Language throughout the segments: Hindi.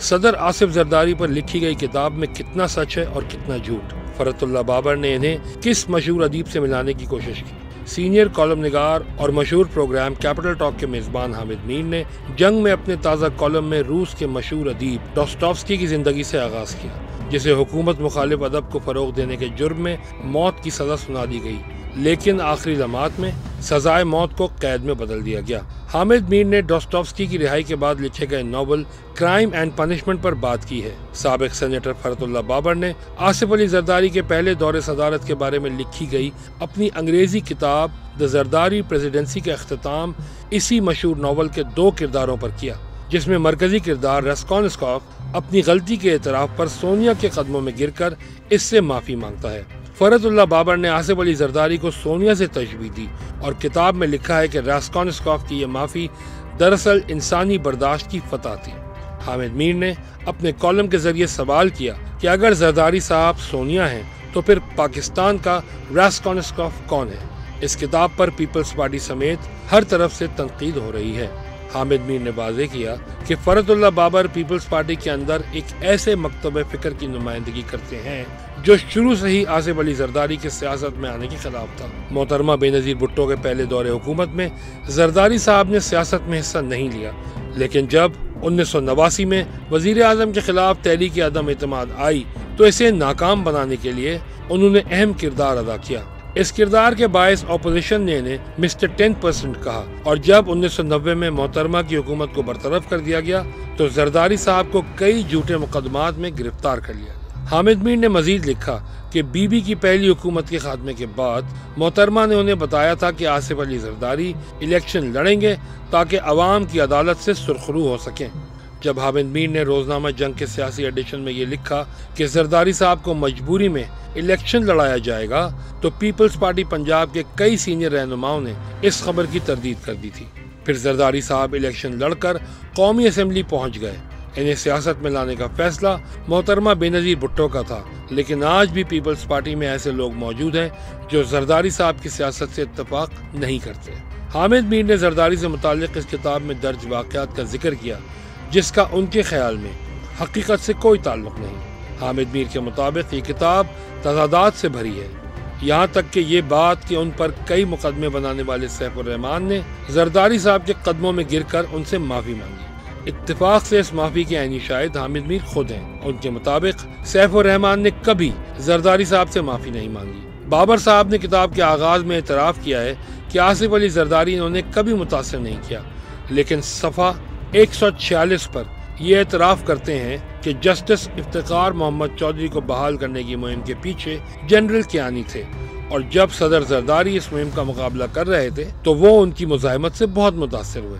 सदर आसिफ जरदारी पर लिखी गई किताब में कितना सच है और कितना झूठ। फरतुल्लाह बाबर ने इन्हें किस मशहूर अदीब से मिलाने की कोशिश की। सीनियर कॉलम निगार और मशहूर प्रोग्राम कैपिटल टॉक के मेजबान हामिद मीर ने जंग में अपने ताज़ा कॉलम में रूस के मशहूर अदीब डॉस्टोव्स्की की जिंदगी से आगाज किया, जिसे हुकूमत मुखालिफ अदब को फरोग देने के जुर्म में मौत की सजा सुना दी गई, लेकिन आखिरी लम्हात में सजाए मौत को कैद में बदल दिया गया। हामिद मीर ने डॉस्टोव्स्की की रिहाई के बाद लिखे गए नॉवल क्राइम एंड पनिशमेंट पर बात की है। साबिक सेनेटर फरतुल्लाह बाबर ने आसिफ अली जरदारी के पहले दौरे सदारत के बारे में लिखी गई अपनी अंग्रेजी किताब द जरदारी प्रेसिडेंसी का अख्ताम इसी मशहूर नॉवल के 2 किरदारों पर किया, जिसमें मरकजी किरदार रास्कोल्निकोव अपनी गलती के एतराफ पर सोनिया के कदमों में गिरकर इससे माफी मांगता है। फरतुल्लाह बाबर ने आसिफ अली जरदारी को सोनिया से तशबीह दी और किताब में लिखा है कि रास्कोल्निकोव की यह माफी दरअसल इंसानी बर्दाश्त की फतह थी। हामिद मीर ने अपने कॉलम के जरिए सवाल किया कि अगर जरदारी साहब सोनिया हैं तो फिर पाकिस्तान का रास्कोल्निकोव कौन है। इस किताब पर पीपल्स पार्टी समेत हर तरफ से तनकीद हो रही है। हामिद मीर ने वाज़ेह किया कि फरतुल्लाह बाबर पीपल्स पार्टी के अंदर एक ऐसे मकतब फ़िक्र की नुमाइंदगी करते हैं जो शुरू से ही आसिफ अली जरदारी के सियासत में आने के खिलाफ था। मोहतरमा बेनज़ीर भुट्टो के पहले दौरे हुकूमत में जरदारी साहब ने सियासत में हिस्सा नहीं लिया, लेकिन जब 1989 में वज़ीर आज़म के खिलाफ तहरीक अदम एतमाद आई तो इसे नाकाम बनाने के लिए उन्होंने अहम किरदार अदा किया। इस किरदार के बायस अपोजिशन ने इन्हें मिस्टर 10% कहा और जब 1990 में मोहतरमा की हुकूमत को बरतरफ कर दिया गया तो जरदारी साहब को कई झूठे मुकदमात में गिरफ्तार कर लिया। हामिद मीर ने मजीद लिखा कि बीबी की पहली हुकूमत के खात्मे के बाद मोहतरमा ने उन्हें बताया था कि आसिफ अली जरदारी इलेक्शन लड़ेंगे ताकि अवाम की अदालत से सुरखरू हो सकें। जब हामिद मीर ने रोजनामा जंग के सियासी एडिशन में ये लिखा कि जरदारी साहब को मजबूरी में इलेक्शन लड़ाया जाएगा तो पीपल्स पार्टी पंजाब के कई सीनियर रहनुमाओं ने इस खबर की तरदीद कर दी थी। फिर जरदारी साहब इलेक्शन लड़कर कौमी असम्बली पहुंच गए। इन्हें सियासत में लाने का फैसला मोहतरमा बेनज़ीर भुट्टो का था, लेकिन आज भी पीपल्स पार्टी में ऐसे लोग मौजूद हैं जो जरदारी साहब की सियासत से इत्तफाक नहीं करते। हामिद मीर ने जरदारी से मुताल्लिक इस किताब में दर्ज वाक़यात का जिक्र किया जिसका उनके ख्याल में हकीकत से कोई ताल्लुक नहीं। हामिद मीर के मुताबिक ये किताब तज़ादात से भरी है, यहाँ तक कि ये बात कि उन पर कई मुकदमे बनाने वाले सैफ उर रहमान ने जरदारी साहब के कदमों में गिरकर उनसे माफ़ी मांगी। इत्तेफाक से इस माफ़ी के आईनी शाहिद हामिद मीर खुद हैं। उनके मुताबिक सैफ उर रहमान ने कभी जरदारी साहब से माफ़ी नहीं मांगी। बाबर साहब ने किताब के आगाज़ में एतराफ़ किया है कि आसिफ अली जरदारी इन्होंने कभी मुतासिर नहीं किया, लेकिन सफ़ा 146 पर ये एतराफ़ करते हैं कि जस्टिस इफ्तिखार मोहम्मद चौधरी को बहाल करने की मुहिम के पीछे जनरल कियानी थे और जब सदर जरदारी इस मुहिम का मुकाबला कर रहे थे तो वो उनकी मुज़ाहिमत से बहुत मुतासिर हुए।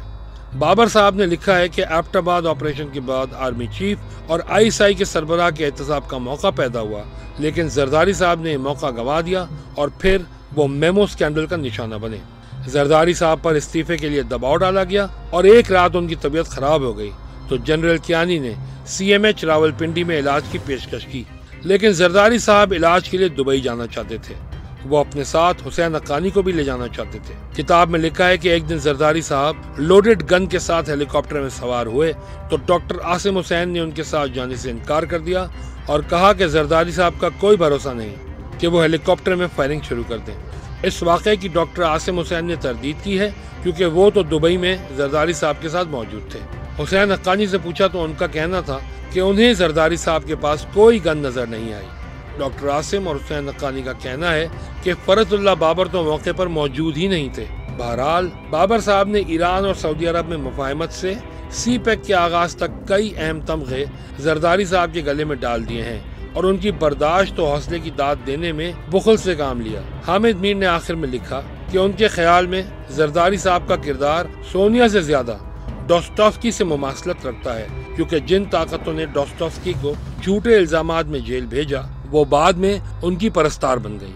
बाबर साहब ने लिखा है कि एबटाबाद ऑपरेशन के बाद आर्मी चीफ और ISI के सरबराह के एहतसाब का मौका पैदा हुआ, लेकिन जरदारी साहब ने मौका गंवा दिया और फिर वो मेमो स्कैंडल का निशाना बने। जरदारी साहब पर इस्तीफे के लिए दबाव डाला गया और एक रात उनकी तबीयत खराब हो गई तो जनरल कियानी ने CMH रावलपिंडी में इलाज की पेशकश की, लेकिन जरदारी साहब इलाज के लिए दुबई जाना चाहते थे। वो अपने साथ हुसैन हक्कानी को भी ले जाना चाहते थे। किताब में लिखा है कि एक दिन जरदारी साहब लोडेड गन के साथ हेलीकॉप्टर में सवार हुए तो डॉक्टर आसिम हुसैन ने उनके साथ जाने से इनकार कर दिया और कहा कि जरदारी साहब का कोई भरोसा नहीं कि वो हेलीकॉप्टर में फायरिंग शुरू कर दें। इस वाक़े की डॉक्टर आसिम हुसैन ने तरदीद की है क्योंकि वो तो दुबई में जरदारी साहब के साथ मौजूद थे। हुसैन हक्कानी से पूछा तो उनका कहना था कि उन्हें जरदारी साहब के पास कोई गन नजर नहीं आई। डॉक्टर आसिम और हुसैन हक्कानी का कहना है कि फरतुल्लाह बाबर तो मौके पर मौजूद ही नहीं थे। बहरहाल बाबर साहब ने ईरान और सऊदी अरब में मुफाहमत से CPEC के आगाज तक कई अहम तमगे जरदारी साहब के गले में डाल दिए हैं और उनकी बर्दाश्त और हौसले की दाद देने में बुखल से काम लिया। हामिद मीर ने आखिर में लिखा कि उनके ख्याल में जरदारी साहब का किरदार सोनिया से ज्यादा डॉस्टोव्स्की से मुमासलत रखता है, क्योंकि जिन ताकतों ने डॉस्टोव्स्की को झूठे इल्जामात में जेल भेजा वो बाद में उनकी परस्तार बन गई।